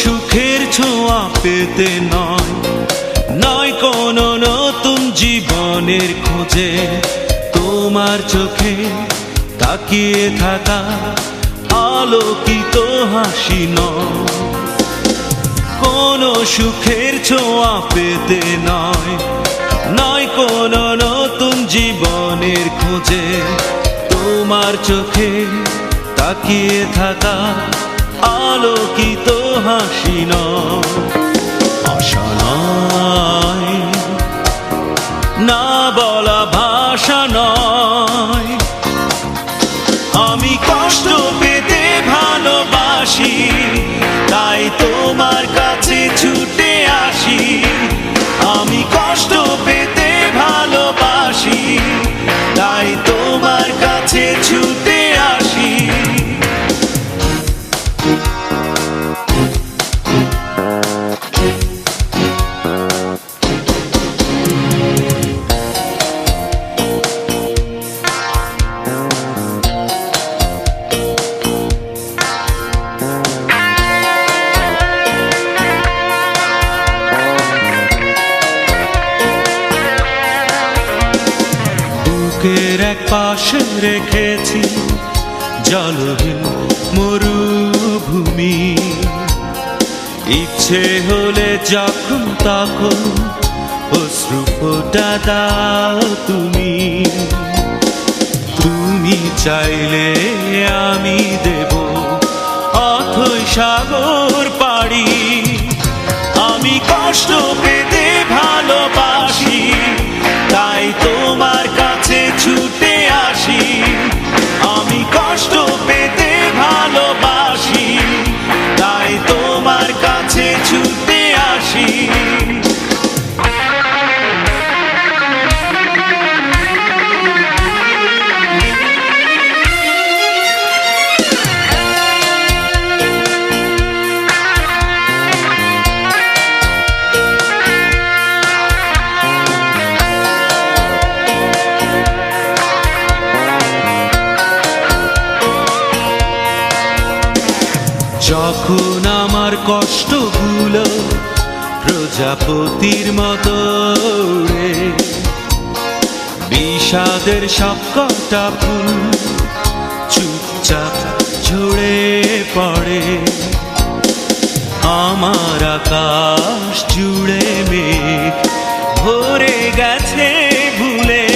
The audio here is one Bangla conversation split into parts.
সুখের ছোঁয়া পেতে নয়, নয় কোনো নতুন জীবনের খোঁজে, তোমার চোখে তাকিয়ে থাকা আলোকিত হাসি নয়। কোনো সুখের ছোঁয়া পেতে নয়, নয় কোনো নতুন জীবনের খোঁজে, তোমার চোখে তাকিয়ে থাকা আলোকিত হাসি নয়। আশা নয়, না বলা ভাষা নয়, আমি কষ্ট পেতে ভালোবাসি, তাই তোমার কাছে ছুটে আসি। আমি কষ্ট পেতে ভালোবাসি, তাই তোমার কাছে ছুটে আসি। বুকের এক পাশে রেখেছি জলহীন মরুভূমি, ইচ্ছে হলে যখন তখন অশ্রু ফোঁটা দাও তুমি। তুমি চাইলে আমি দেব অথই সাগর পাড়ি। আমি কষ্ট পেতে ভালোবাসি, তাই তোমার কাছে ছুটে আসি। আমি কষ্ট পেতে ভালোবাসি, তাই তোমার কাছে ছুটে আসি। যখন আমার কষ্টগুলো প্রজাপতির মতো উড়ে, বিষাদের সবকটা ফুল চুপচাপ ঝরে পড়ে, আমার আকাশ জুড়ে মেঘ ভরে গেছে ভুলে।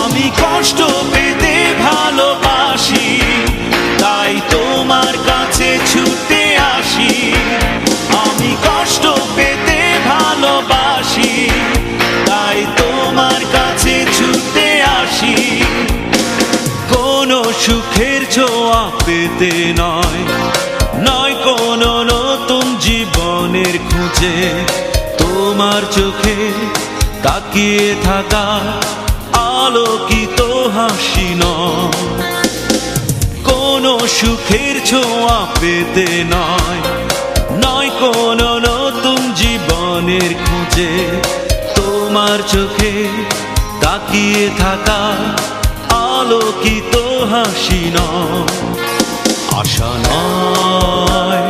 আমি কষ্ট পেতে ভালোবাসি, তাই তোমার কাছে ছুটে আসি। আমি কষ্ট পেতে ভালোবাসি, তাই তোমার কাছে ছুটে আসি। কোনো সুখের ছোঁয়া পেতে নয়, নয় কোনো নতুন জীবনের খোঁজে, তোমার চোখে তাকিয়ে থাকা আলোকিত হাসি নয়। কোনো সুখের ছোঁয়া পেতে নয়, নয় কোনো নতুন জীবনের খোঁজে, তোমার চোখে তাকিয়ে থাকা আলোকিত হাসি নয়। আশা নয়।